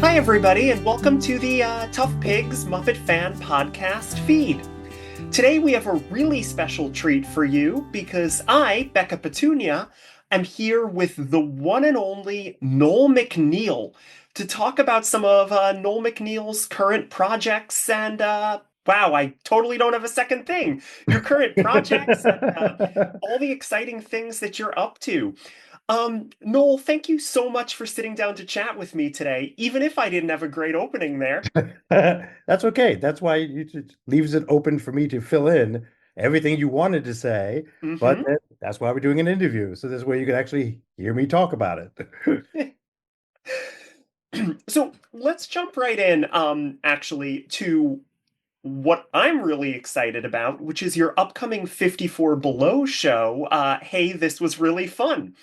Hi, everybody, and welcome to the Tough Pigs Muppet Fan Podcast feed. Today we have a really special treat for you because I, Becca Petunia, am here with the one and only Noel MacNeal to talk about some of Noel MacNeal's current projects and, wow, I totally don't have a second thing. Your current projects and all the exciting things that you're up to. Noel, thank you so much for sitting down to chat with me today, even if I didn't have a great opening there. That's okay. That's why it leaves it open for me to fill in everything you wanted to say. But Mm-hmm. that's why we're doing an interview. So this is where you can actually hear me talk about it. So let's jump right in, actually, to what I'm really excited about, which is your upcoming 54 Below show. Hey, this was really fun.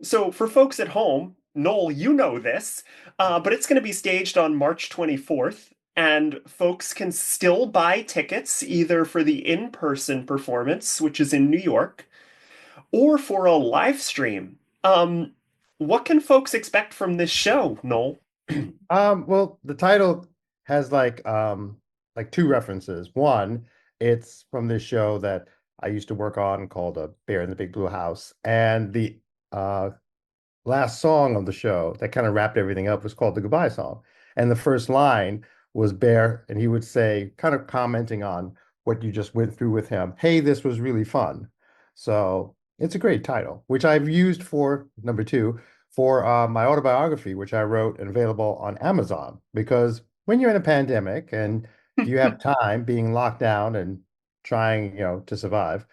So for folks at home, Noel, you know this, but it's going to be staged on March 24th, and folks can still buy tickets either for the in-person performance, which is in New York, or for a live stream. What can folks expect from this show, Noel? Well, the title has like two references. One, it's from this show that I used to work on called A Bear in the Big Blue House. And the uh last song of the show that kind of wrapped everything up was called the Goodbye Song. And the first line was Bear, and he would say, kind of commenting on what you just went through with him. Hey, this was really fun. So it's a great title, which I've used for number two for my autobiography, which I wrote and available on Amazon. Because when you're in a pandemic and you have time being locked down and trying, to survive,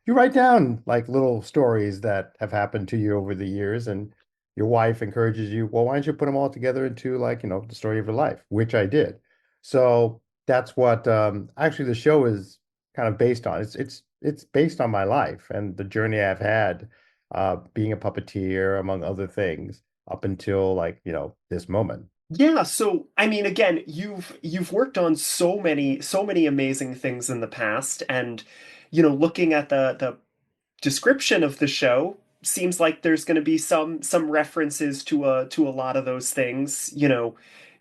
you write down like little stories that have happened to you over the years, and your wife encourages you, well, why don't you put them all together into like, the story of your life, which I did. So that's what actually the show is kind of based on. It's based on my life and the journey I've had being a puppeteer, among other things, up until like, this moment. Yeah, so I mean, again, you've worked on so many amazing things in the past, and looking at the description of the show, seems like there's going to be some references to a lot of those things.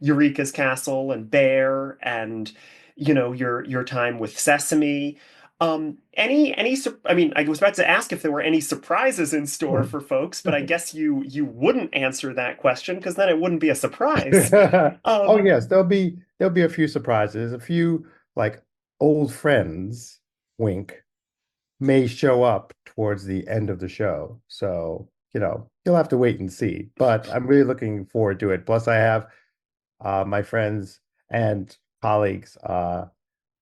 Eureka's Castle and Bear, and your time with Sesame. I mean, I was about to ask if there were any surprises in store for folks, but I guess you wouldn't answer that question because then it wouldn't be a surprise. Oh Um, yes, there'll be a few surprises, a few like old friends, wink, may show up towards the end of the show. So, you'll have to wait and see. But I'm really looking forward to it. Plus, I have my friends and colleagues,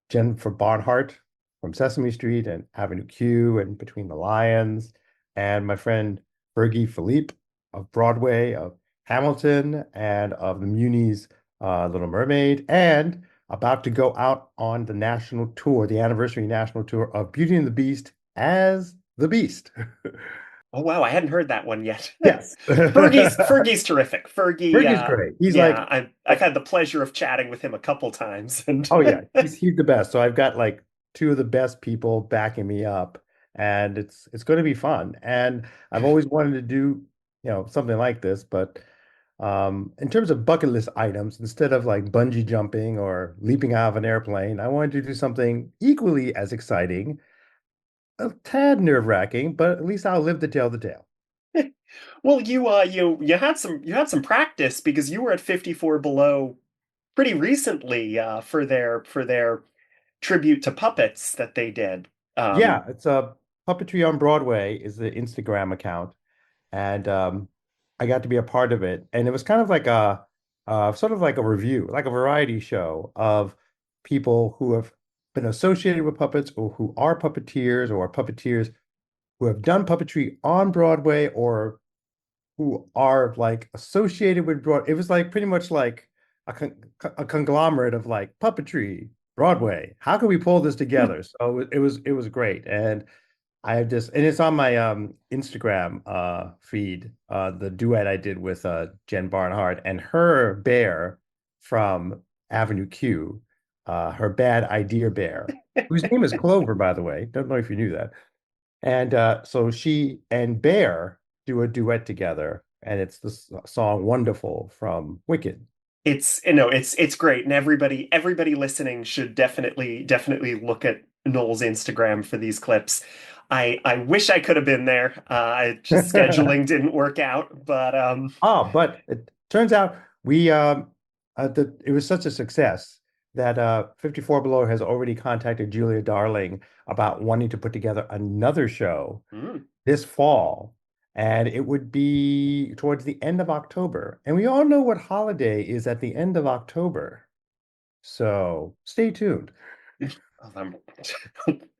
Jennifer Barnhart from Sesame Street and Avenue Q and Between the Lions, and my friend Fergie Philippe of Broadway, of Hamilton, and of the Muni's Little Mermaid, and about to go out on the national tour, the anniversary national tour of Beauty and the Beast as the Beast. oh wow, I hadn't heard that one yet. Yes. Fergie's terrific. Fergie, Fergie's great. He's yeah, like, I've had the pleasure of chatting with him a couple times, and oh yeah, he's the best. So I've got like two of the best people backing me up, and it's going to be fun. And I've always wanted to do, something like this, but in terms of bucket list items, instead of like bungee jumping or leaping out of an airplane, I wanted to do something equally as exciting, a tad nerve-wracking, but at least I'll live to tell the tale. well, you had some practice because you were at 54 Below pretty recently for their tribute to puppets that they did. Yeah, it's a Puppetry on Broadway is the Instagram account, and I got to be a part of it, and it was kind of like a sort of like a review, like a variety show of people who have been associated with puppets or who are puppeteers or puppeteers who have done puppetry on Broadway or who are like associated with Broadway. It was like pretty much like a conglomerate of like puppetry, Broadway. How can we pull this together? So it was great, and and it's on my Instagram feed, the duet I did with Jen Barnhart and her bear from Avenue Q, her bad idea bear, whose name is Clover, by the way. Don't know if you knew that. And so she and Bear do a duet together, and it's the song "Wonderful" from Wicked. It's great, and everybody listening should definitely look at Noel's Instagram for these clips. I wish I could have been there. I just scheduling didn't work out, but But it turns out it was such a success that 54 Below has already contacted Julia Darling about wanting to put together another show mm. this fall, and it would be towards the end of October. And we all know what holiday is at the end of October. So stay tuned. I'm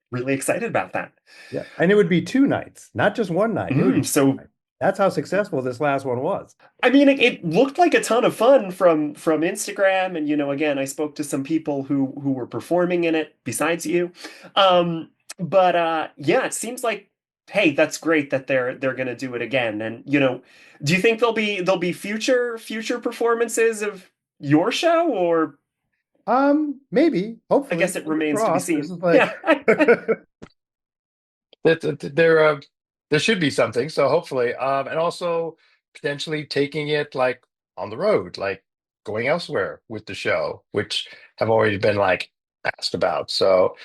really excited about that. Yeah. And it would be two nights, not just one night. It would be two So nights. That's how successful this last one was. I mean, it looked like a ton of fun from Instagram, and again, I spoke to some people who were performing in it besides you. But yeah, it seems like, hey, that's great that they're gonna do it again. And do you think there'll be future performances of your show, or Maybe, I hopefully, guess it fingers remains to be crossed. This seen. is like Yeah. There should be something. So hopefully, and also potentially taking it like on the road, like going elsewhere with the show, which have already been like asked about. So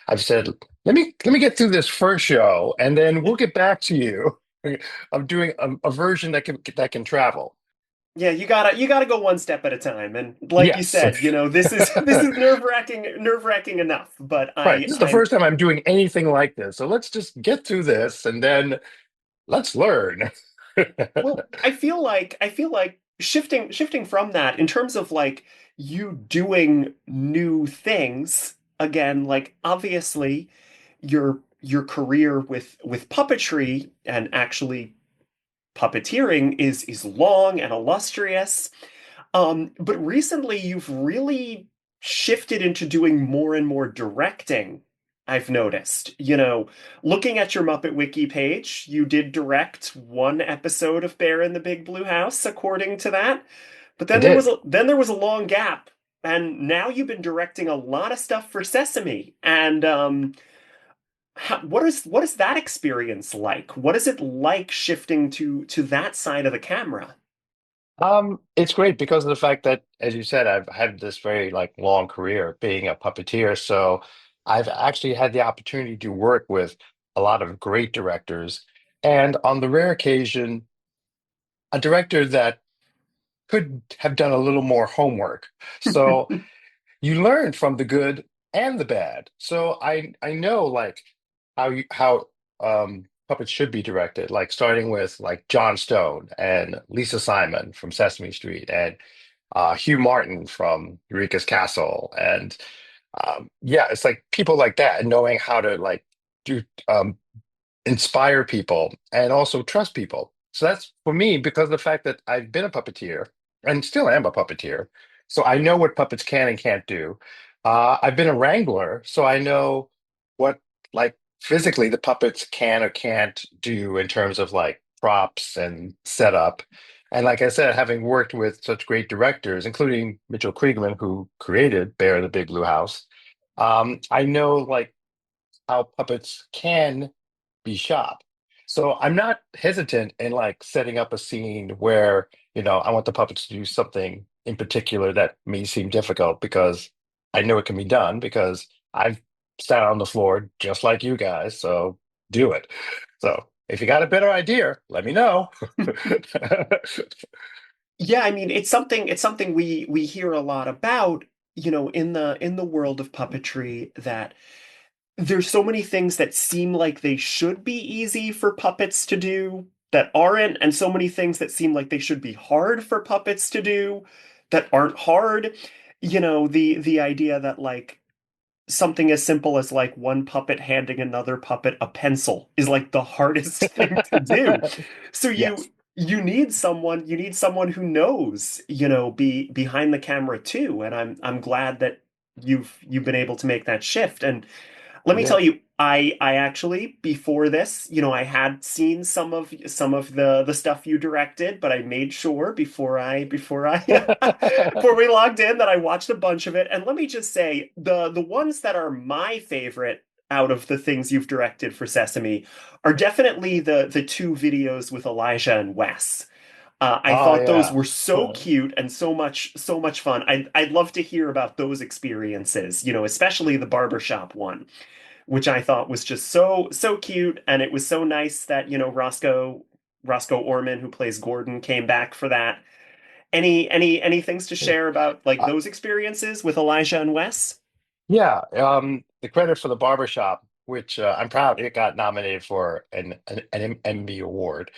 I've said, let me get through this first show, and then we'll get back to you. I'm doing a version that can travel. Yeah, you gotta go one step at a time. And like you Yes. said, this is nerve-wracking enough. But Right. I This is the I'm first time I'm doing anything like this. So let's just get through this and then let's learn. Well, I feel like shifting from that in terms of like you doing new things again, like obviously your career with puppetry and actually puppeteering is long and illustrious. But recently you've really shifted into doing more and more directing, I've noticed. Looking at your Muppet Wiki page, you did direct one episode of Bear in the Big Blue House, according to that. But I then there was did. a long gap, and now you've been directing a lot of stuff for Sesame. And what is that experience like? What is it like shifting to that side of the camera? It's great because of the fact that, as you said, I've had this very like long career being a puppeteer. So I've actually had the opportunity to work with a lot of great directors, and on the rare occasion, a director that could have done a little more homework. So you learn from the good and the bad. So I know like how puppets should be directed, like starting with like John Stone and Lisa Simon from Sesame Street and Hugh Martin from Eureka's Castle. And yeah, it's like people like that, and knowing how to like do inspire people and also trust people. So that's for me because of the fact that I've been a puppeteer and still am a puppeteer. So I know what puppets can and can't do. I've been a wrangler, so I know what like physically the puppets can or can't do in terms of like props and setup. And like I said, having worked with such great directors, including Mitchell Kriegman, who created Bear in the Big Blue House, I know like how puppets can be shot. So I'm not hesitant in like setting up a scene where, I want the puppets to do something in particular that may seem difficult because I know it can be done because I've sat on the floor just like you guys. So do it. So if you got a better idea, let me know. Yeah, I mean, it's something we hear a lot about, in the world of puppetry, that there's so many things that seem like they should be easy for puppets to do that aren't, and so many things that seem like they should be hard for puppets to do that aren't hard. The idea that like something as simple as like one puppet handing another puppet a pencil is like the hardest thing to do. So you Yes. you need someone who knows, be behind the camera too. And I'm glad that you've been able to make that shift. And let me Yeah. tell you, I actually before this, I had seen some of the stuff you directed, but I made sure before I before we logged in that I watched a bunch of it. And let me just say, the ones that are my favorite out of the things you've directed for Sesame are definitely the two videos with Elijah and Wes. I Oh thought those yeah. were so cute and so much fun. I'd love to hear about those experiences, especially the barbershop one, which I thought was just so cute, and it was so nice that, Roscoe Orman, who plays Gordon, came back for that. Any things to share about like Uh, those experiences with Elijah and Wes? yeah, the credit for the barbershop, which I'm proud it got nominated for an Emmy Award.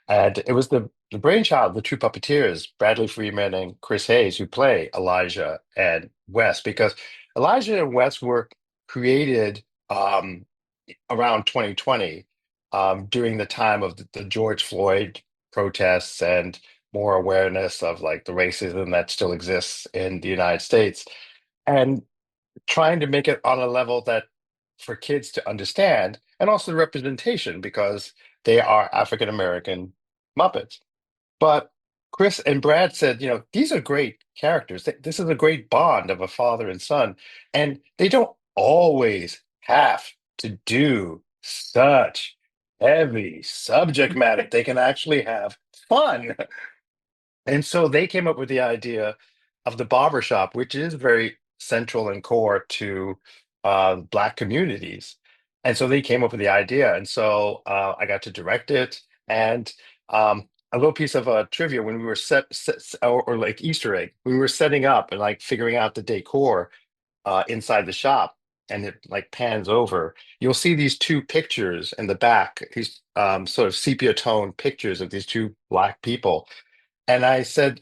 And it was the brainchild of the two puppeteers, Bradley Freeman and Chris Hayes, who play Elijah and Wes, because Elijah and Wes were created around 2020, during the time of the George Floyd protests and more awareness of like the racism that still exists in the United States. And trying to make it on a level that for kids to understand and also the representation because they are African American Muppets. But Chris and Brad said, these are great characters. This is a great bond of a father and son, and they don't always have to do such heavy subject matter. They can actually have fun. And so they came up with the idea of the barber shop, which is very central and core to Black communities. And so they came up with the idea. And so I got to direct it. And a little piece of trivia when we were or like Easter egg, we were setting up and like figuring out the decor inside the shop. And it like pans over. You'll see these two pictures in the back, these sort of sepia tone pictures of these two Black people, and I said,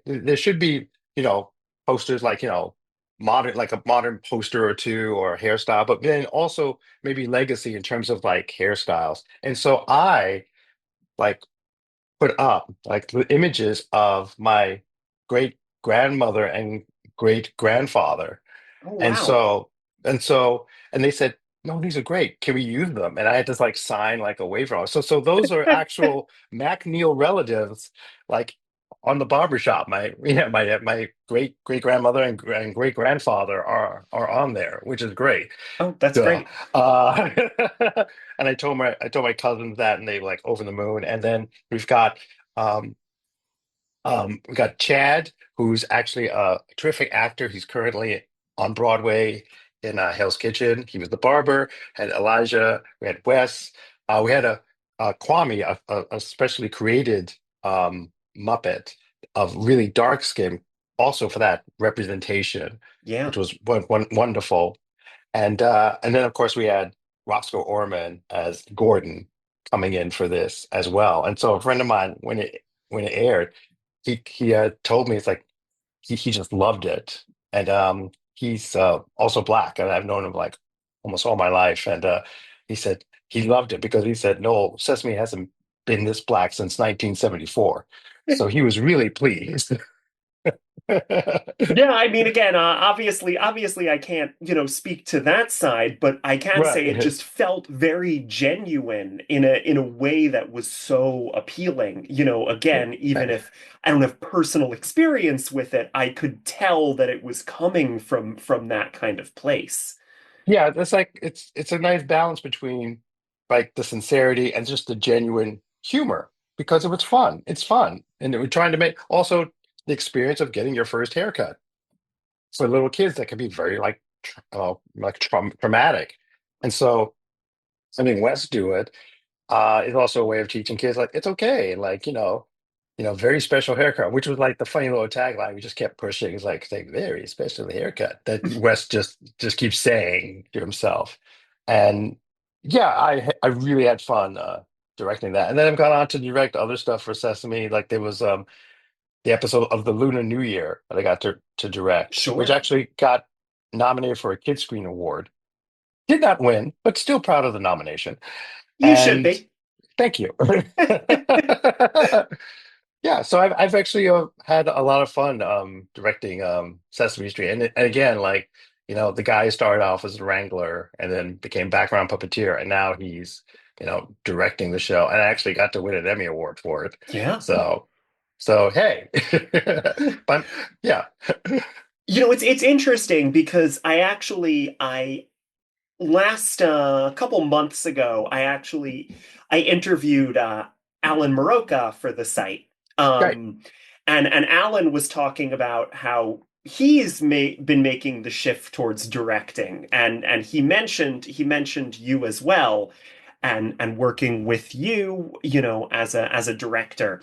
there should be, posters like, modern, like a modern poster or two or a hairstyle, but then also maybe legacy in terms of like hairstyles. And so I like put up like the images of my great grandmother and great grandfather, Oh, and wow. so, and so, and they said, no, these are great. Can we use them? And I had to like sign like a waiver. So those are actual MacNeal relatives, like on the barbershop. My great grandmother and great grandfather are on there, which is great. Oh, that's Duh. great. Uh, and I told my cousins that, and they were like over the moon. And then um, we got Chad, who's actually a terrific actor. He's currently on Broadway in Hell's Kitchen. He was the barber. Had Elijah. We had Wes. We had a Kwame, a specially created Muppet of really dark skin, also for that representation, Yeah. which was wonderful. And then of course we had Roscoe Orman as Gordon coming in for this as well. And so a friend of mine, when it aired, he told me it's like he just loved it, and he's also Black, and I've known him like almost all my life, and he said he loved it because he said no, Sesame hasn't been this Black since 1974, so he was really pleased. Yeah, I mean, again, obviously, I can't, speak to that side, but I can say it Right. just felt very genuine in a way that was so appealing. Again, even if I don't have personal experience with it, I could tell that it was coming from that kind of place. Yeah, that's like it's a nice balance between like the sincerity and just the genuine humor because it was fun. It's fun, and we're trying to make also the experience of getting your first haircut for little kids that can be very like traumatic. And so having Wes do it is also a way of teaching kids like it's okay, like very special haircut, which was like the funny little tagline we just kept pushing. It's like very special haircut that Wes just keeps saying to himself. And yeah, I really had fun directing that. And then I've gone on to direct other stuff for Sesame. Like there was the episode of the Lunar New Year that I got to direct, which Sure. actually got nominated for a Kids Screen Award. Did not win, but still proud of the nomination. You should And be. thank you. Yeah, so I've actually had a lot of fun directing Sesame Street, and again, like the guy started off as a wrangler and then became background puppeteer, and now he's directing the show, and I actually got to win an Emmy Award for it. Yeah. So hey, but yeah, It's interesting because I last couple months ago, I interviewed Alan Maroka for the site. Right. Um, and Alan was talking about how been making the shift towards directing, and he mentioned you as well, and working with you, as a director,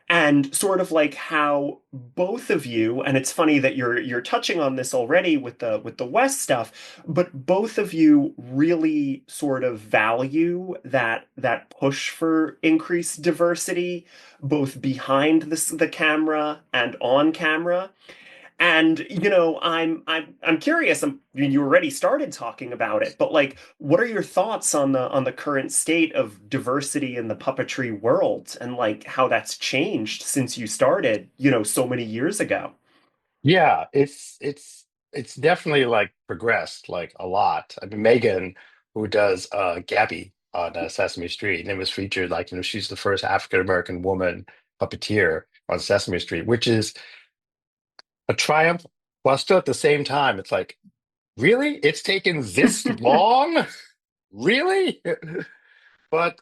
and sort of like how both of you, and it's funny that you're touching on this already with the West stuff, but both of you really sort of value that push for increased diversity, both behind the camera and on camera. And I'm curious. You already started talking about it, but like, what are your thoughts on the current state of diversity in the puppetry world, and like how that's changed since you started, so many years ago? Yeah, it's definitely like progressed like a lot. I mean, Megan, who does Gabby on Sesame Street, and it was featured like, she's the first African American woman puppeteer on Sesame Street, which is a triumph, while still at the same time, it's like, really? It's taken this long? Really? But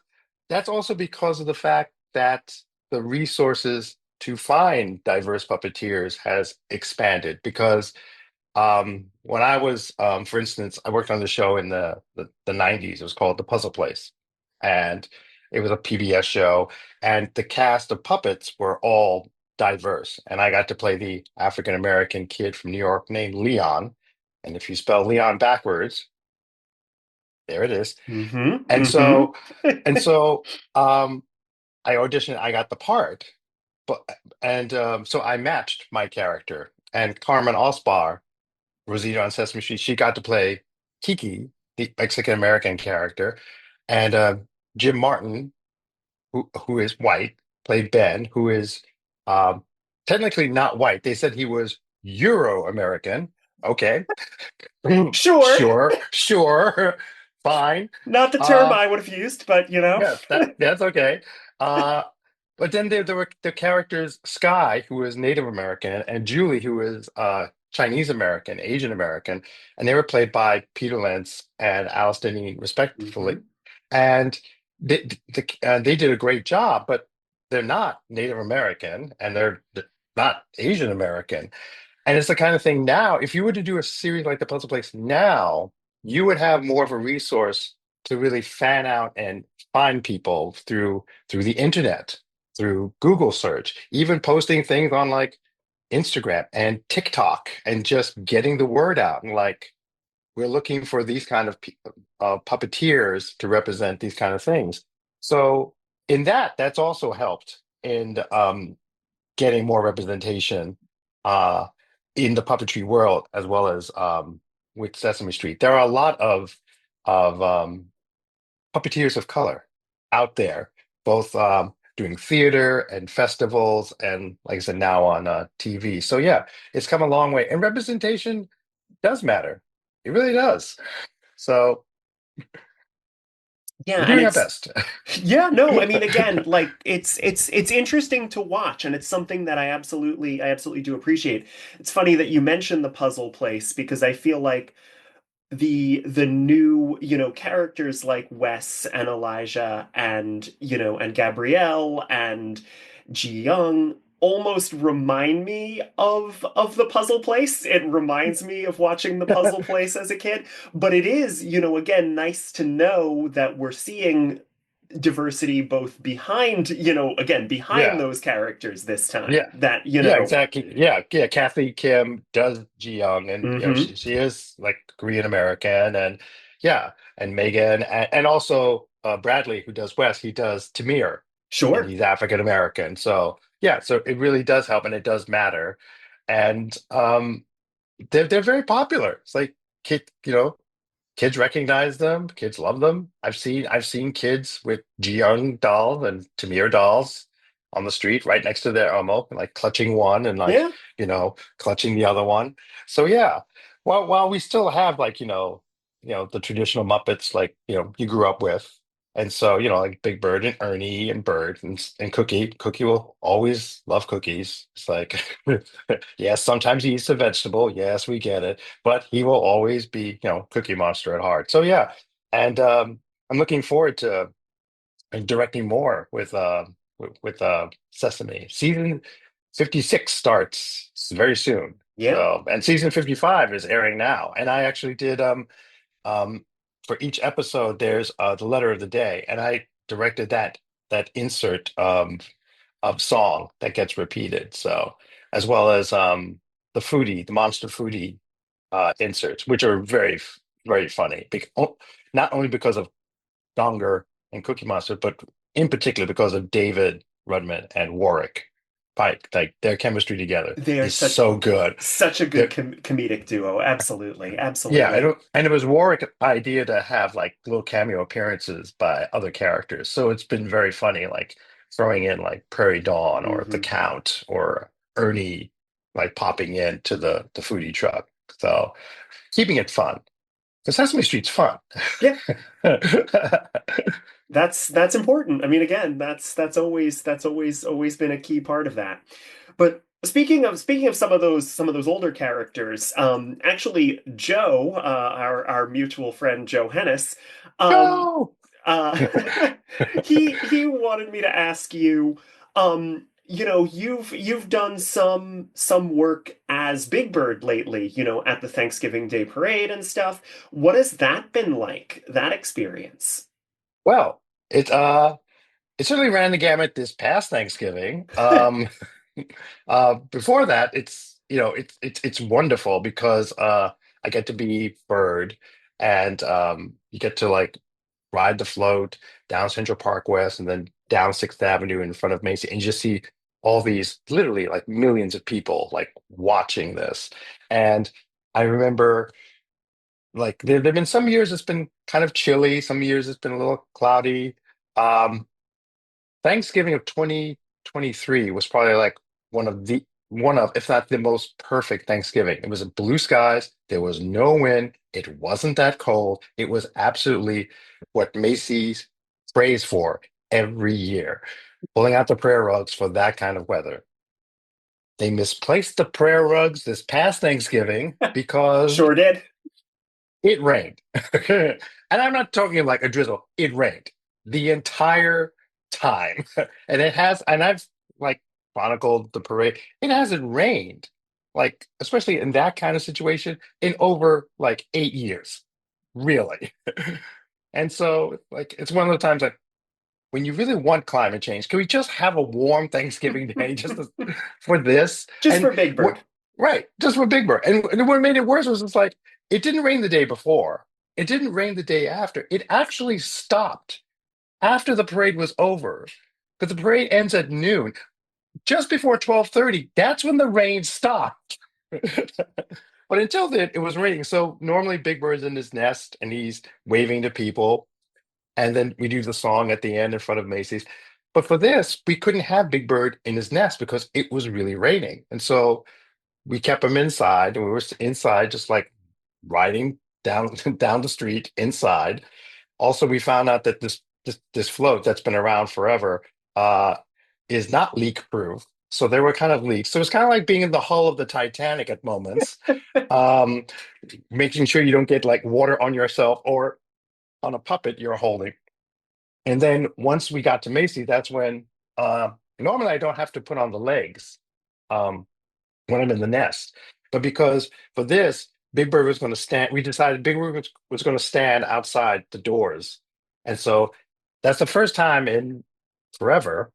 that's also because of the fact that the resources to find diverse puppeteers has expanded. Because when I was, for instance, I worked on the show in the 90s. It was called The Puzzle Place. And it was a PBS show. And the cast of puppets were all diverse. And I got to play the African American kid from New York named Leon. And if you spell Leon backwards, there it is. Mm-hmm. And so, and Mm-hmm. so, um, I auditioned, I got the part, but so I matched my character. And Carmen Osbar, Rosita on Sesame Street, she got to play Kiki, the Mexican American character, and Jim Martin, who is white, played Ben, who is um, technically not white. They said he was Euro American. Okay, Sure. sure, sure, fine. Not the term Uh, I would have used, but you know. yeah, that's okay. Uh, but then there were the characters Sky, who was Native American, and Julie, who was Chinese American, Asian American, and they were played by Peter Lentz and Alice Denny, respectfully. Hmm. And they did a great job, but they're not Native American, and they're not Asian American. And it's the kind of thing now, if you were to do a series like The Puzzle Place now, you would have more of a resource to really fan out and find people through the internet, through Google search, even posting things on like Instagram and TikTok and just getting the word out. And like, we're looking for these kind of puppeteers to represent these kind of things. So in that's also helped in getting more representation uh, in the puppetry world, as well as with Sesame Street. There are a lot of puppeteers of color out there, both doing theater and festivals, and like I said, now on TV. So yeah, it's come a long way, and representation does matter. It really does. So Yeah, we're and doing our it's best. yeah, no, I mean, again, like it's interesting to watch, and it's something that I absolutely do appreciate. It's funny that you mentioned the puzzle place, because I feel like the new, characters like Wes and Elijah and Gabrielle and Ji Young almost remind me of the puzzle place. It reminds me of watching the puzzle place as a kid, but it is, again, nice to know that we're seeing diversity both behind Yeah. those characters this Yeah. time, that Yeah, exactly. Yeah, yeah. Kathy Kim does Ji Young, and hmm she is like Korean American, and yeah, and Megan, and also Bradley, who does West, he does Tamir, and sure. he's African American. So yeah, so it really does help, and it does matter, and they're very popular. It's like kid, kids recognize them, kids love them. I've seen kids with Ji-young dolls and Tamir dolls on the street right next to their Elmo, like clutching one and like, Yeah, clutching the other one. So yeah, while we still have like, the traditional Muppets like, you grew up with. And so, like Big Bird and Ernie and Bird and Cookie. Cookie will always love cookies. It's like, yes, sometimes he eats a vegetable. Yes, we get it, but he will always be, Cookie Monster at heart. So yeah, and I'm looking forward to directing more with with Sesame. Season 56 starts very soon. Yeah. So, and season 55 is airing now. And I actually did um for each episode there's the letter of the day, and I directed that insert of song that gets repeated. So, as well as the monster foodie inserts, which are very funny. Not only because of Donger and Cookie Monster, but in particular because of David Rudman and Warwick Pike. Like their chemistry together They are is so good. such a good They're, comedic duo. Absolutely. yeah, Absolutely. and it was Warwick's idea to have like little cameo appearances by other characters. So it's been very funny, like throwing in like Prairie Dawn or the Hmm. Count or Ernie like popping into the foodie truck. So keeping it fun. Because Sesame Street's fun. Yeah. That's important. I mean, again, that's always been a key part of that. But speaking of some of those older characters, actually Joe, our mutual friend Joe Hennis, um, No! uh, he wanted me to ask you, you've done some work as Big Bird lately, at the Thanksgiving Day Parade and stuff. What has that been like, that experience? Well, it certainly ran the gamut this past Thanksgiving. Before that, it's wonderful because I get to be Bird, and you get to like ride the float down Central Park West and then down Sixth Avenue in front of Macy, and you just see all these literally like millions of people like watching this. And I remember like there've been some years it's been kind of chilly, some years it's been a little cloudy. Um, Thanksgiving of 2023 was probably like one of, if not the most perfect Thanksgiving. It was blue skies, there was no wind, it wasn't that cold. It was absolutely what Macy's prays for every year, pulling out the prayer rugs for that kind of weather. They misplaced the prayer rugs this past Thanksgiving because Sure did. it rained. And I'm not talking like a drizzle. It rained the entire time. And I've like chronicled the parade. It hasn't rained, like, especially in that kind of situation, in over like 8 years, really. And so, like, it's one of the times like when you really want climate change, can we just have a warm Thanksgiving Day for this? Just And for Big what, Bird. right, just for Big Bird. And what made it worse was it's like it didn't rain the day before. It didn't rain the day after. It actually stopped after the parade was over. Because the parade ends at noon. Just before 12:30, that's when the rain stopped. But until then, it was raining. So normally Big Bird's in his nest and he's waving to people. And then we do the song at the end in front of Macy's. But for this, we couldn't have Big Bird in his nest because it was really raining. And so we kept him inside, and we were inside just like riding down down the street inside. Also, we found out that this float that's been around forever uh, is not leak proof. So there were kind of leaks. So it's kind of like being in the hull of the Titanic at moments, um, making sure you don't get like water on yourself or on a puppet you're holding. And then once we got to Macy, that's when normally I don't have to put on the legs um, when I'm in the nest. But because for this, Big Bird was going to stand, we decided Big Bird was going to stand outside the doors. And so that's the first time in forever,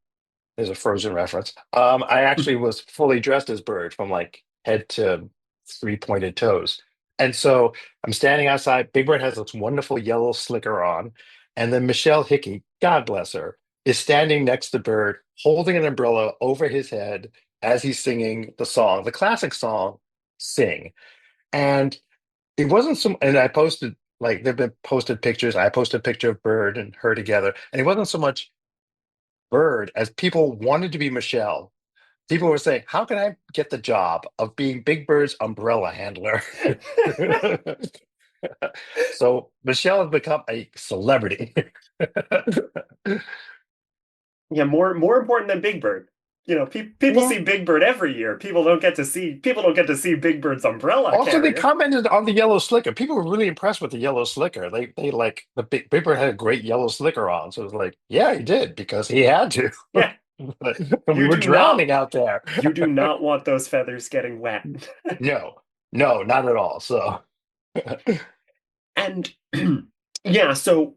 there's a Frozen reference. I actually was fully dressed as Bird from like head to three pointed toes. And so I'm standing outside. Big Bird has this wonderful yellow slicker on. And then Michelle Hickey, God bless her, is standing next to Bird, holding an umbrella over his head as he's singing the song, the classic song, Sing. And it wasn't some, and I posted, like, there've been posted pictures. I posted a picture of Bird and her together. And it wasn't so much Bird as people wanted to be Michelle. People were saying, "How can I get the job of being Big Bird's umbrella handler?" So Michelle has become a celebrity. Yeah, more important than Big Bird. People Yeah. see Big Bird every year. People don't get to see Big Bird's umbrella Also, they carrier. commented on the yellow slicker. People were really impressed with the yellow slicker. They like the Big Bird had a great yellow slicker on. So it was like, yeah, he did because he had to. Yeah. We You were do not drowning out there. you do not want those feathers getting wet. No, no, not at all. So, And yeah, so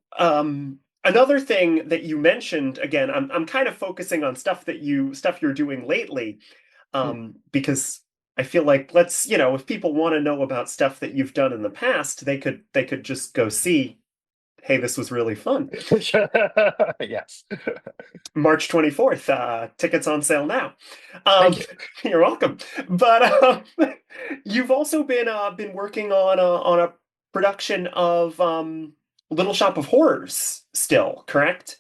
another thing that you mentioned, again, I'm kind of focusing on stuff you're doing lately, because I feel like if people want to know about stuff that you've done in the past, they could just go see, hey, this was really fun. yes. March 24th, tickets on sale now. Thank Um, you. you're welcome. But you've also been working on a production of Little Shop of Horrors still, correct?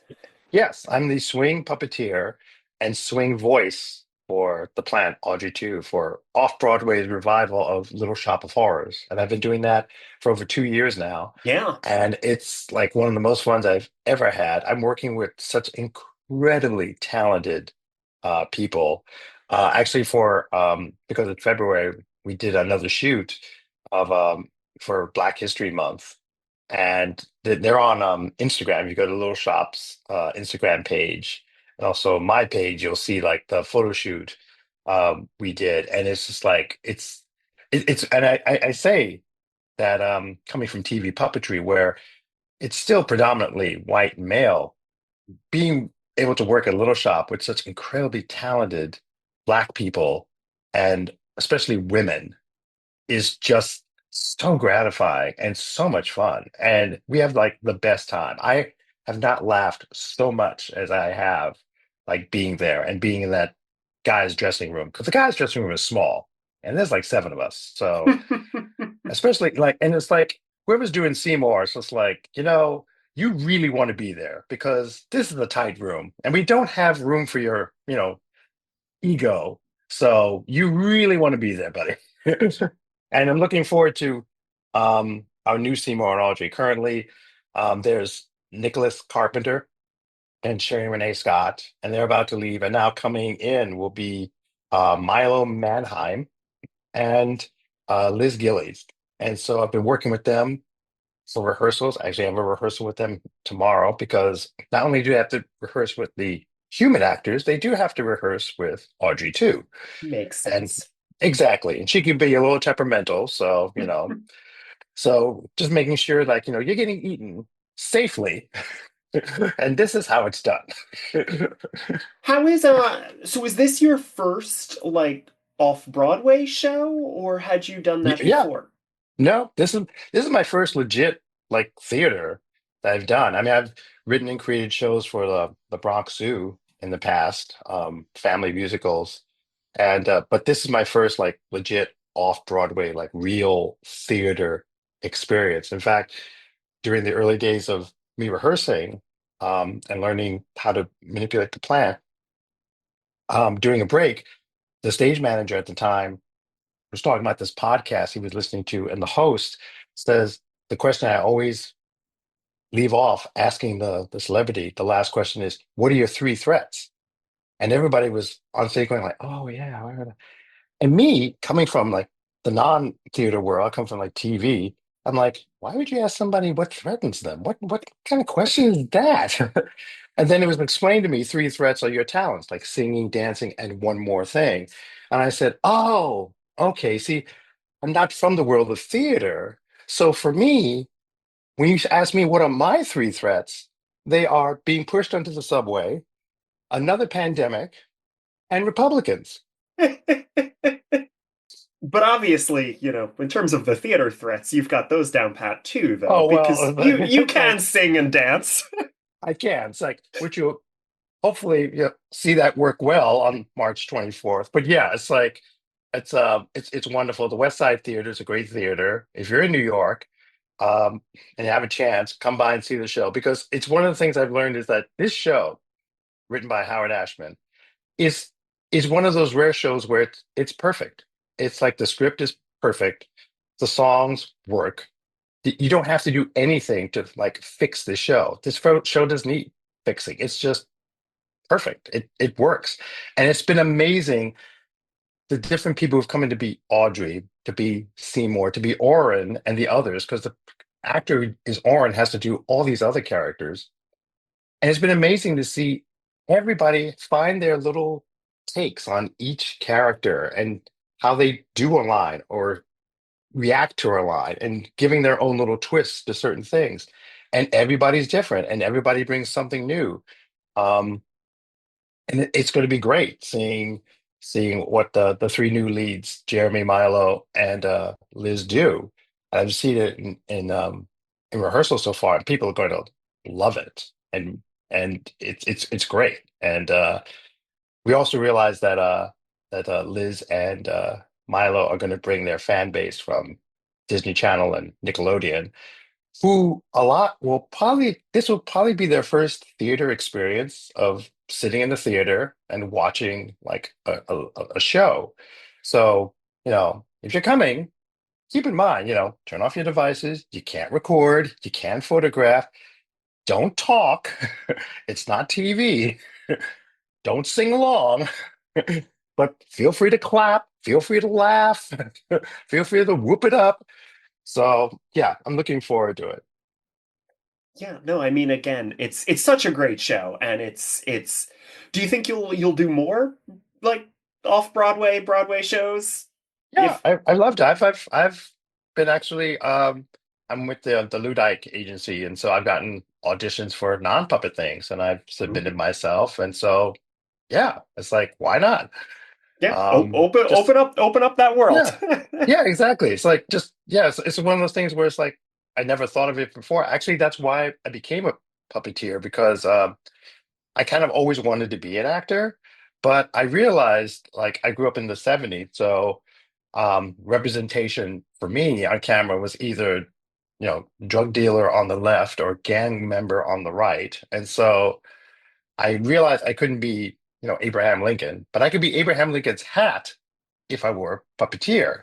Yes, I'm the swing puppeteer and swing voice for the plant Audrey 2 for off-Broadway's revival of Little Shop of Horrors. And I've been doing that for over 2 years now. Yeah. And it's like one of the most fun I've ever had. I'm working with such incredibly talented people. Actually, for because it's February, we did another shoot of for Black History Month, and they're on Instagram. You go to Little Shop's Instagram page, and also my page. You'll see like the photo shoot we did, and it's just like it's. And I say that coming from TV puppetry, where it's still predominantly white male, being able to work at Little Shop with such incredibly talented Black people, and especially women, is just so gratifying and so much fun. And we have like the best time. I have not laughed so much as I have like being there and being in that guy's dressing room, because the guy's dressing room is small and there's like seven of us. So especially like, and it's like whoever's doing Seymour, so it's like, you really want to be there because this is a tight room and we don't have room for your, ego. So you really want to be there, buddy. And I'm looking forward to our new Seymour and Audrey. Currently, there's Nicholas Carpenter and Sherry Renee Scott, and they're about to leave. And now coming in will be Milo Manheim and Liz Gillies. And so I've been working with them for rehearsals. Actually, I have a rehearsal with them tomorrow because not only do they have to rehearse with the human actors, they do have to rehearse with Audrey too. Makes And sense. exactly. And she can be a little temperamental. So, so just making sure like, you're getting eaten safely. And this is how it's done. How is so is this your first like off-Broadway show, or had you done that Yeah, before? no, this is my first legit like theater that I've done. I mean, I've written and created shows for the Bronx Zoo in the past, family musicals, and but this is my first like legit off-Broadway like real theater experience. In fact, during the early days of me rehearsing and learning how to manipulate the plant, during a break, the stage manager at the time was talking about this podcast he was listening to, and the host says the question I always leave off asking the celebrity, the last question is, "What are your three threats?" And everybody was on stage going like, "Oh yeah." And me coming from like the non-theater world, I come from like TV. I'm like, why would you ask somebody what threatens them? What kind of question is that? And then it was explained to me three threats are your talents, like singing, dancing, and one more thing. And I said, oh, okay. See, I'm not from the world of theater. So for me, when you ask me what are my three threats, they are being pushed onto the subway, another pandemic, and Republicans. But obviously, in terms of the theater threats, you've got those down pat too, though, Oh because well, you can thank. sing and dance. I can. It's like, would you hopefully see that work well on March 24th? But yeah, it's like it's wonderful. The West Side Theater is a great theater. If you're in New York, and you have a chance, come by and see the show because it's one of the things I've learned is that this show, written by Howard Ashman, is is one of those rare shows where it's perfect. It's like the script is perfect, the songs work. You don't have to do anything to like fix the show. This show doesn't need fixing. It's just perfect. It works, and it's been amazing. The different people who've come in to be Audrey, to be Seymour, to be Oren, and the others, because the actor who is Oren has to do all these other characters, and it's been amazing to see. everybody find their little takes on each character and how they do a line or react to a line and giving their own little twists to certain things. And everybody's different and everybody brings something new. Um, and it's going to be great seeing what the three new leads, Jeremy, Milo, and Liz do. I've seen it in rehearsal so far, and people are going to love it, and it's great. And we also realize that Liz and Milo are going to bring their fan base from Disney Channel and Nickelodeon, who a lot will probably this will probably be their first theater experience of sitting in the theater and watching like a show. So, if you're coming, keep in mind, turn off your devices. You can't record, you can't photograph, don't talk. It's not TV. Don't sing along. But feel free to clap, feel free to laugh, feel free to whoop it up. So, yeah, I'm looking forward to it. Yeah, no, I mean, again, it's such a great show, and it's. Do you think you'll do more like Broadway shows? Yeah, If I loved it. I've been actually I'm with the Ludic agency, and so I've gotten auditions for non-puppet things, and I've submitted Ooh, myself, and so yeah, it's like why not? yeah, open Just open up that world. yeah, yeah, exactly. It's like just yeah, it's one of those things where it's like I never thought of it before. Actually, that's why I became a puppeteer because I kind of always wanted to be an actor, but I realized like I grew up in the 70s, so representation for me on camera was either, drug dealer on the left or gang member on the right. And so I realized I couldn't be, Abraham Lincoln, but I could be Abraham Lincoln's hat if I were a puppeteer.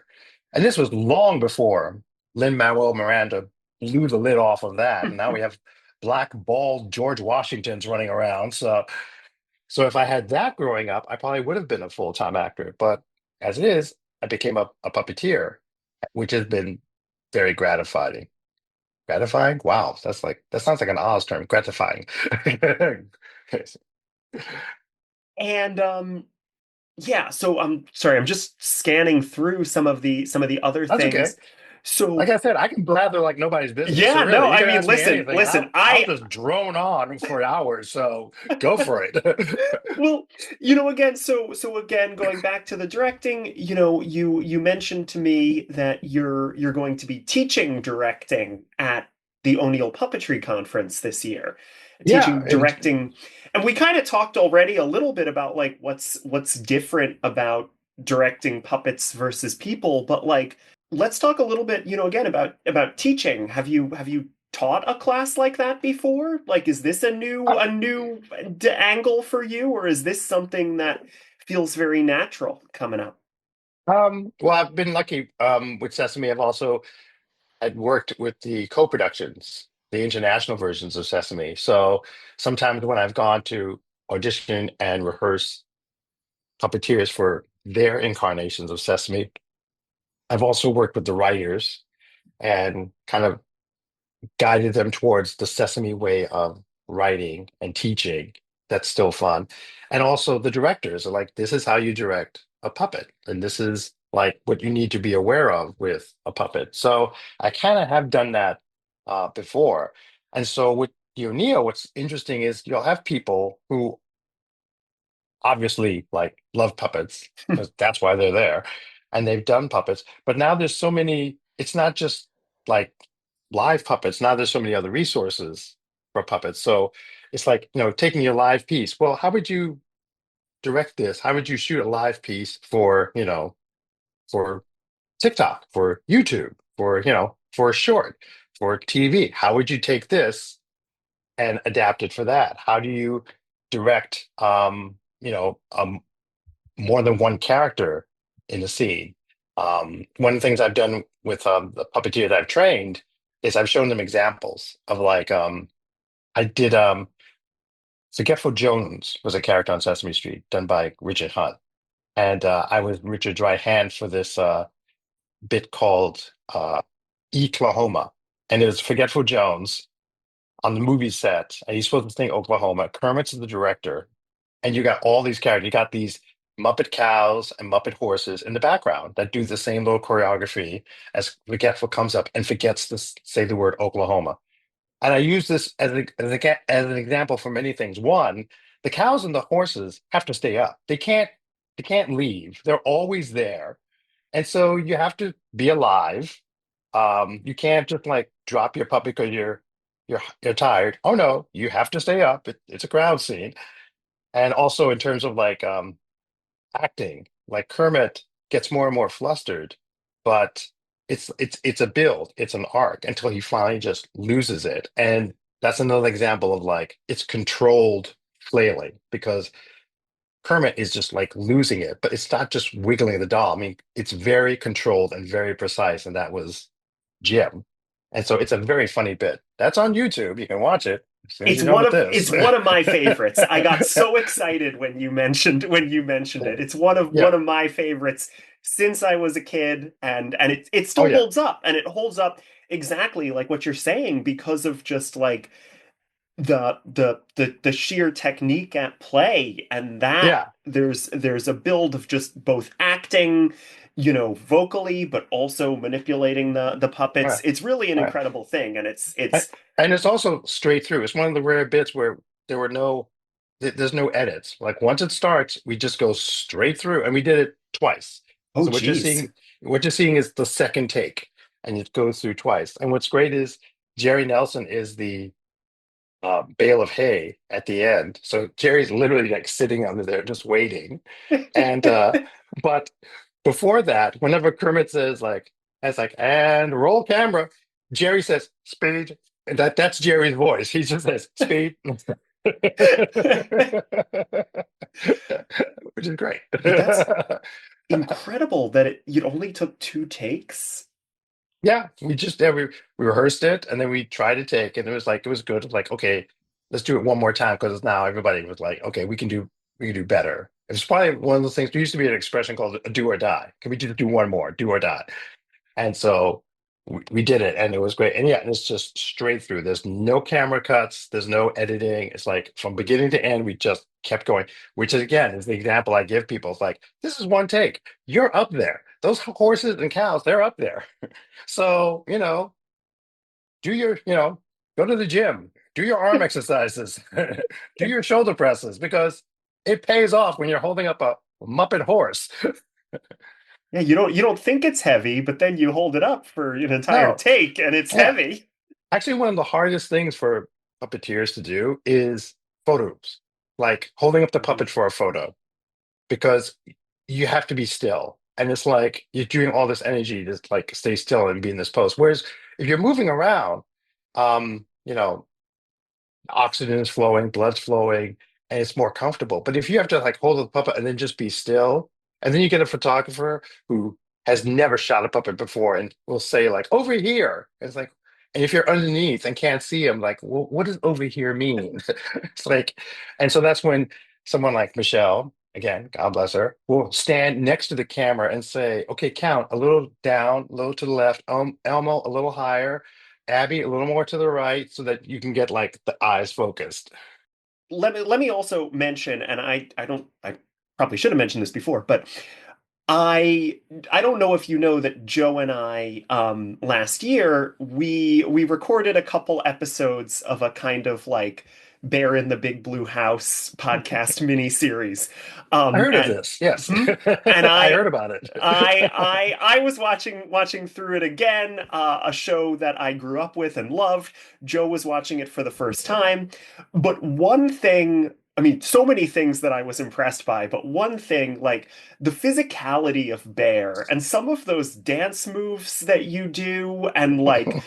And this was long before Lin-Manuel Miranda blew the lid off of that. And now we have black bald George Washingtons running around. So if I had that growing up, I probably would have been a full-time actor. But as it is, I became a puppeteer, which has been very gratifying. Gratifying? Wow, that sounds like an Oz term. Gratifying. And yeah, so I'm sorry, I'm just scanning through some of the other That's okay. things. Like So I said, I can blather like nobody's business. So yeah, no, really, you I can mean, ask me listen, anything. listen, I'll just drone on for hours. So go for it. well, again, so again, going back to the directing, you mentioned to me that you're going to be teaching directing at the O'Neill Puppetry Conference this year, Yeah, teaching and directing, and we kind of talked already a little bit about like what's different about directing puppets versus people, but like let's talk a little bit, again about teaching. Have you taught a class like that before? Like, is this a new angle for you, or is this something that feels very natural coming up? well, I've been lucky with Sesame. I've also had worked with the co-productions, the international versions of Sesame. So sometimes when I've gone to audition and rehearse puppeteers for their incarnations of Sesame, I've also worked with the writers and kind of guided them towards the Sesame way of writing and teaching. That's still fun. And also the directors are like, this is how you direct a puppet, and this is like what you need to be aware of with a puppet. So I kind of have done that before. And so with O'Neill, what's interesting is you'll have people who obviously like love puppets because that's why they're there, and they've done puppets. But now there's so many. It's not just like live puppets. Now there's so many other resources for puppets. So it's like taking your live piece. Well, how would you direct this? How would you shoot a live piece for for TikTok, for YouTube, for a short, for TV? How would you take this and adapt it for that? How do you direct more than one character in the scene? One of the things I've done with the puppeteer that I've trained is I've shown them examples of like I did Forgetful Jones was a character on Sesame Street done by Richard Hunt, and I was Richard's right hand for this bit called Oklahoma, and it was Forgetful Jones on the movie set, and he's supposed to think Oklahoma. Kermit's the director, and you got all these characters. You got these Muppet cows and Muppet horses in the background that do the same little choreography as Forgetful comes up and forgets to say the word Oklahoma. And I use this as an example for many things. One, the cows and the horses have to stay up. They can't leave. They're always there. And so you have to be alive. You can't just like drop your puppy because you're tired. Oh no, you have to stay up. It's a crowd scene. And also in terms of like acting, like Kermit gets more and more flustered, but it's a build, it's an arc until he finally just loses it. And that's another example of like it's controlled flailing because Kermit is just like losing it, but it's not just wiggling the doll. I mean, it's very controlled and very precise, and that was Jim. And so it's a very funny bit. That's on YouTube. You can watch it as soon as you're done with this. It's one of my favorites. I got so excited when you mentioned it. It's Yeah. one of my favorites since I was a kid, and it Oh still yeah. holds up, and it holds up exactly like what you're saying because of just like the sheer technique at play, and that Yeah. there's a build of just both acting, you know, vocally, but also manipulating the All puppets. right. It's really an All right. incredible thing, and A- it's And it's also straight through. It's one of the rare bits where there were there's no edits. Like once it starts, we just go straight through, and we did it twice. oh So geez. what you're seeing is the second take, and it goes through twice. And what's great is Jerry Nelson is the bale of hay at the end. So Jerry's literally like sitting under there just waiting. And but before that, whenever Kermit says like, it's like, and roll camera, Jerry says speed. And that's Jerry's voice. He just says speed. Which is great. But that's incredible that it only took two takes. Yeah, we rehearsed it and then we tried to take and it was like it was good. Like, okay, let's do it one more time because now everybody was like, okay, we can do better. It's probably one of those things. There used to be an expression called a do or die. Can we just do one more, do or die? And so we did it and it was great. And yeah, and it's just straight through. There's no camera cuts, there's no editing. It's like from beginning to end, we just kept going, which is again is the example I give people. It's like, this is one take. You're up there. Those horses and cows, they're up there. So, go to the gym, do your arm exercises, do your shoulder presses because it pays off when you're holding up a Muppet horse. Yeah, you don't think it's heavy, but then you hold it up for an entire No, take and it's yeah. heavy. Actually, one of the hardest things for puppeteers to do is photos, like holding up the Mhm. puppet for a photo, because you have to be still. And it's like you're doing all this energy to like stay still and be in this pose. Whereas if you're moving around, you know, oxygen is flowing, blood's flowing, and it's more comfortable. But if you have to like hold the puppet and then just be still, and then you get a photographer who has never shot a puppet before and will say like over here, it's like, and if you're underneath and can't see him, like, well, what does over here mean? It's like, and so that's when someone like Michelle, again, God bless her, will stand next to the camera and say, okay, count a little down, a little to the left, Elmo a little higher, Abby, a little more to the right so that you can get like the eyes focused. Let me also mention, and I probably should have mentioned this before, but I I don't know if you know that Joe and I last year we recorded a couple episodes of a kind of like Bear in the Big Blue House podcast mini series. I heard of And this. Yes. mhm. And I heard about it. I was watching through it again, a show that I grew up with and loved. Joe was watching it for the first time. But one thing, I mean, so many things that I was impressed by, but one thing, like the physicality of Bear and some of those dance moves that you do, and like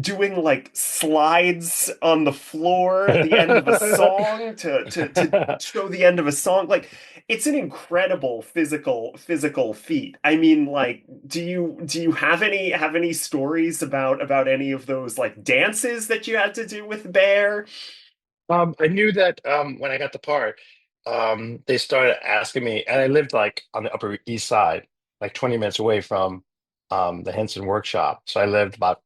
doing like slides on the floor at the end of a song to show the end of a song. Like it's an incredible physical feat. I mean, like, do you have any stories about any of those like dances that you had to do with Bear? I knew that when I got the part, they started asking me, and I lived like on the Upper East Side, like 20 minutes away from the Henson workshop. So I lived about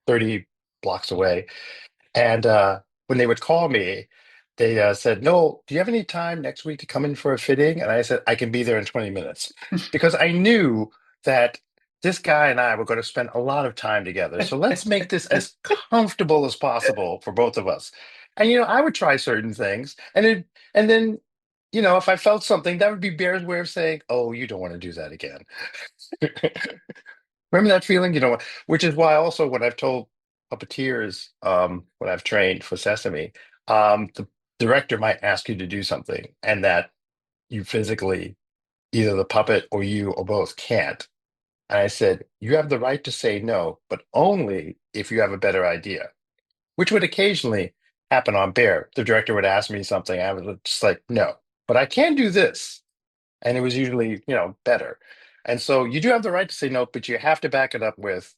30 blocks away. And when they would call me, they said, "No, do you have any time next week to come in for a fitting?" And I said, "I can be there in 20 minutes," because I knew that this guy and I were going to spend a lot of time together. So let's make this as comfortable as possible for both of us. And I would try certain things, and then if I felt something, that would be Bear's way of saying, "Oh, you don't want to do that again." Remember that feeling? Which is why also when I've told puppeteers, when I've trained for Sesame, the director might ask you to do something and that you physically, either the puppet or you or both can't. And I said, you have the right to say no, but only if you have a better idea, which would occasionally happen on Bear. The director would ask me something, I was just like, no, but I can do this. And it was usually, better. And so you do have the right to say no, but you have to back it up with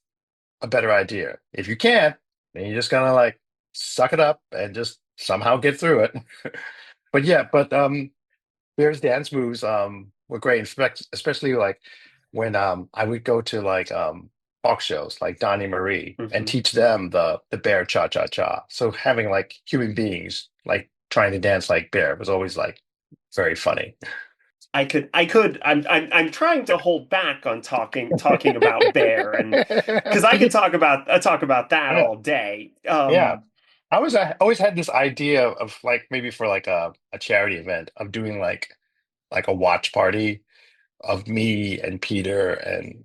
a better idea. If you can't, then you just gotta like suck it up and just somehow get through it. But yeah, Bear's dance moves were great, especially like when I would go to like talk shows like Donnie Marie and Mhm. teach them the Bear cha cha cha. So having like human beings like trying to dance like Bear was always like very funny. I'm trying to hold back on talking about Bear, and because I could talk about that Yeah. all day. Yeah. I always had this idea of like maybe for like a charity event of doing like a watch party of me and Peter and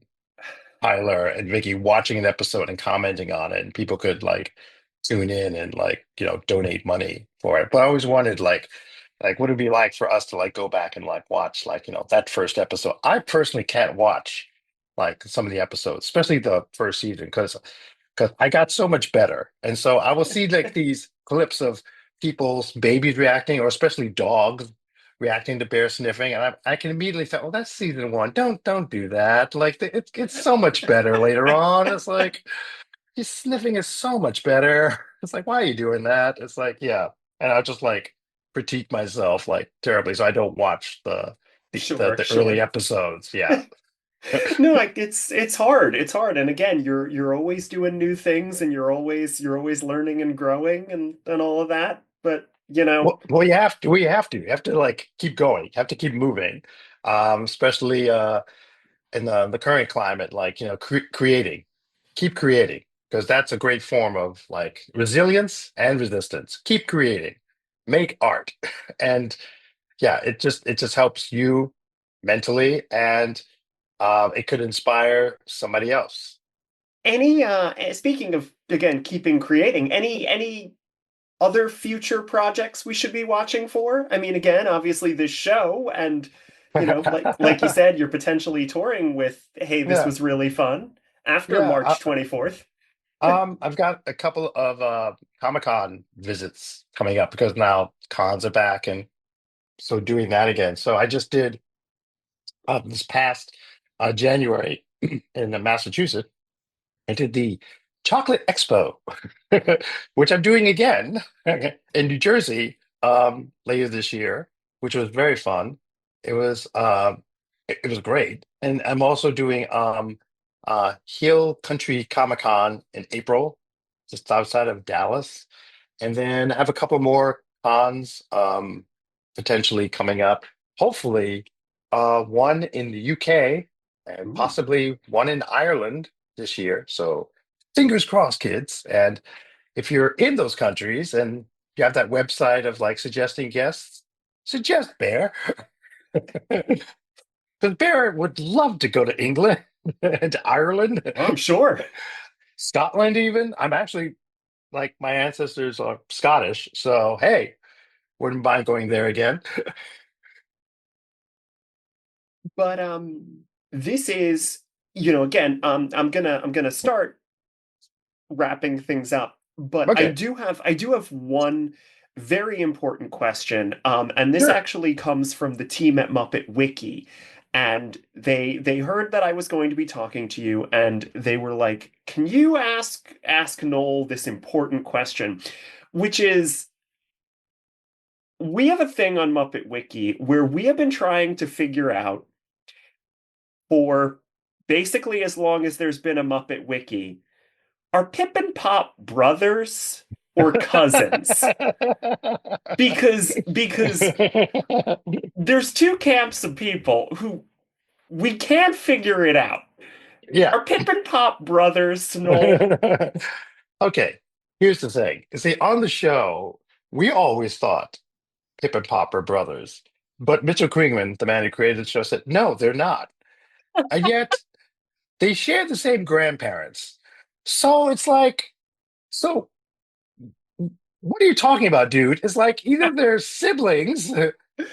Tyler and Vicky watching an episode and commenting on it, and people could like tune in and like donate money for it. But I always wanted like what it'd be like for us to like go back and like watch like that first episode. I personally can't watch like some of the episodes, especially the first season, because I got so much better. And so I will see like these clips of people's babies reacting, or especially dogs reacting to bear sniffing, and I can immediately say, "Oh, that's season one. Don't do that. Like it's so much better later on." It's like his sniffing is so much better. It's like, why are you doing that? It's like, yeah, and I'll just like critique myself like terribly, so I don't watch Sure, the early sure. episodes. Yeah. No, like it's hard. It's hard. And again, you're always doing new things, and you're always learning and growing and all of that. But Well, you have to. You have to like keep going. You have to keep moving, especially in the current climate. Like creating, keep creating, because that's a great form of like resilience and resistance. Keep creating, make art, and yeah, it just helps you mentally, and it could inspire somebody else. speaking of, again, keeping creating, any other future projects we should be watching for? I mean, again, obviously this show, and like you said, you're potentially touring with Hey, this Yeah, was really fun after yeah. March 24th. I've got a couple of Comic-Con visits coming up because now cons are back, and so doing that again. So I just did this past January in Massachusetts. I did the Chocolate Expo, which I'm doing again in New Jersey later this year, which was very fun. It was it was great, and I'm also doing Hill Country Comic Con in April, just outside of Dallas, and then I have a couple more cons potentially coming up. Hopefully, one in the UK and Ooh. possibly one in Ireland this year. So fingers crossed, kids. And if you're in those countries and you have that website of like suggesting guests, suggest Bear. Because Bear would love to go to England and Ireland, Well, I'm sure. Scotland, even. I'm actually like my ancestors are Scottish. So, hey, wouldn't mind going there again. But this is, again, I'm gonna start wrapping things up. But I Okay, do have I do have one very important question, and this sure. actually comes from the team at Muppet Wiki, and they heard that I was going to be talking to you, and they were like, "Can you ask Noel this important question?" Which is, we have a thing on Muppet Wiki where we have been trying to figure out, for basically as long as there's been a Muppet Wiki, are Pip and Pop brothers? or cousins? Because there's two camps of people who we can't figure it out. Yeah. Are Pip and Pop brothers, Noel? Okay, here's the thing. See, on the show, we always thought Pip and Pop are brothers. But Mitchell Kringman, the man who created the show, said, no, they're not. And yet they share the same grandparents. So it's like, so what are you talking about, dude? It's like either they're siblings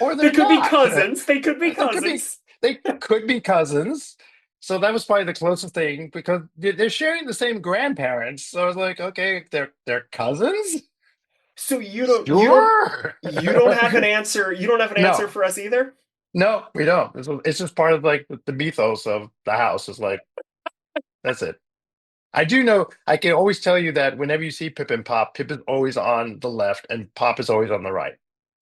or They they're could be not. cousins. They could be They could be cousins. they could be cousins. So that was probably the closest thing because they're sharing the same grandparents. So I was like, okay, they're cousins? So Sure. you don't have an answer. You don't have an answer No, for us either? no, we don't. It's just part of like the mythos of the house. It's like that's it. I do know I can always tell you that whenever you see Pip and Pop, Pip is always on the left and Pop is always on the right.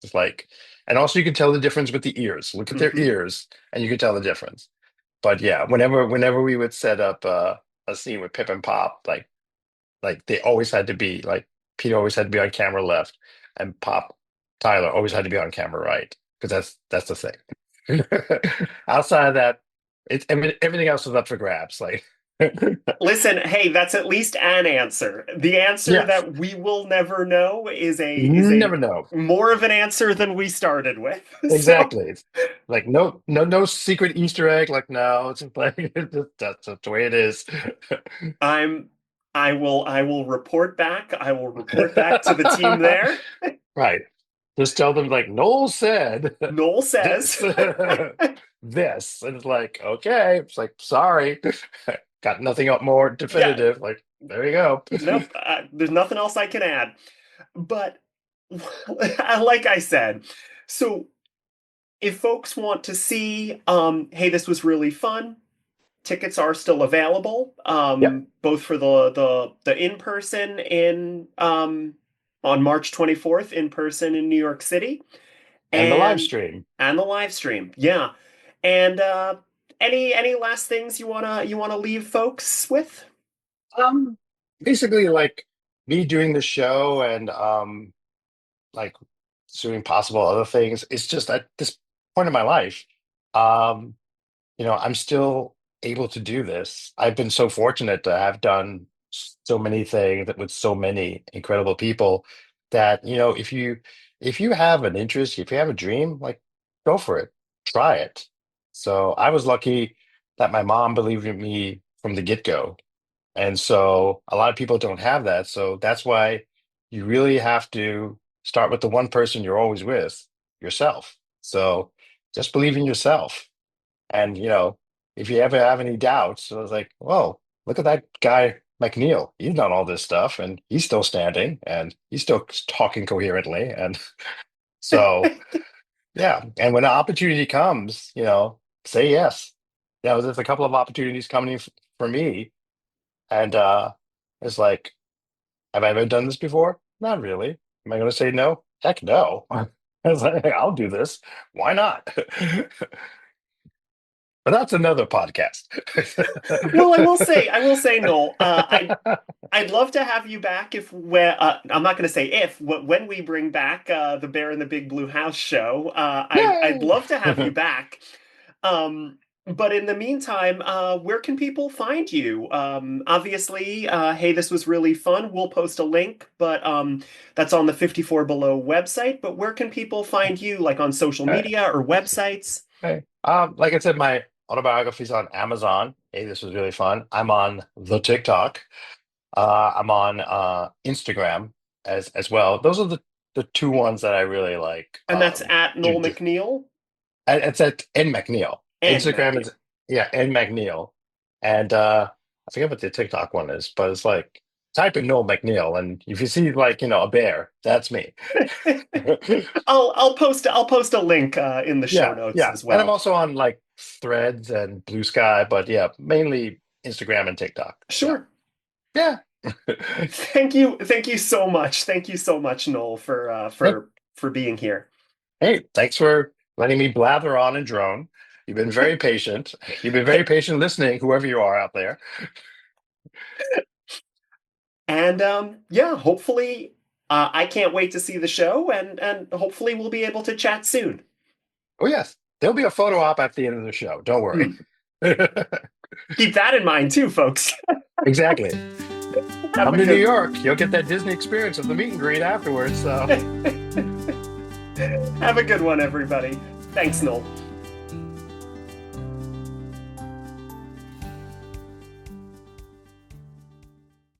It's like, and also you can tell the difference with the ears. Look at their Hmm. ears, and you can tell the difference. But yeah, whenever we would set up a scene with Pip and Pop, like they always had to be like Peter always had to be on camera left, and Pop Tyler always had to be on camera right because that's the thing. Outside of that, it's I mean everything else was up for grabs. Like, Listen, hey, that's at least an answer. The answer yes, that we will never know is you a never know. more of an answer than we started with. So Exactly. It's like no secret Easter egg. Like no, it's like that's the way it is. I'm I will report back. I will report back to the team there. Right. Just tell them like Noel said Noel this, says. this, and it's like okay. It's like sorry, got nothing up more Yeah, definitive. Like there you go. nope. There's nothing else I can add. But like I said, so if folks want to see, hey, this was really fun. Tickets are still available, Yep. both for the in person in on March 24th in person in New York City, And the live and stream. the live stream. Yeah, and any last things you wanna leave folks with? Um, Basically like me doing the show and like doing possible other things. It's just at this point in my life, um, I'm still able to do this. I've been so fortunate to have done so many things with so many incredible people that, if you have an interest, if you have a dream, like go for it, try it. So I was lucky that my mom believed in me from the get-go. And so a lot of people don't have that. So that's why you really have to start with the one person you're always with, yourself. So just believe in yourself. And, if you ever have any doubts, I was like, whoa, look at that guy, MacNeal. He's done all this stuff and he's still standing and he's still talking coherently. And so, yeah. And when an opportunity comes, say yes. There's a couple of opportunities coming for me. And it's like, have I ever done this before? Not really. Am I going to say no? Heck no. I was like, I'll do this. Why not? But that's another podcast. Well, I will say, Noel, I'd love to have you back if where I'm not going to say if when we bring back the Bear in the Big Blue House show. I'd Yay! love to have you back. But in the meantime, where can people find you? Obviously, hey, this was really fun. We'll post a link, but that's on the 54 Below website. But where can people find you, like on social Hey, media or websites? hey. Like I said, my autobiography is on Amazon. Hey, this was really fun. I'm on the TikTok. I'm on Instagram as well. Those are the two ones that I really like. And that's at Noel Do. MacNeal It's at N McNeil. and Instagram MacNeal. is yeah, N McNeil. And I forget what the TikTok one is, but it's like type in Noel McNeil and if you see like, a bear, that's me. I'll post a link in the show Yeah, notes yeah. as And I'm well. also on like Threads and Blue Sky, but yeah, mainly Instagram and TikTok. Yeah. Sure. Yeah. Thank you so much. Thank you so much, Noel, Hey, for being here. hey, thanks for letting me blather on and drone. You've been very patient. You've been very Hey, patient listening, whoever you are out there. and yeah, hopefully I can't wait to see the show, and hopefully we'll be able to chat soon. Oh, yes. There'll be a photo op at the end of the show. Don't worry. Keep that in mind too, folks. Exactly. Have Come a to New good York. You'll get that Disney experience of the meet and greet afterwards. So have a good one, everybody. Thanks, Noel.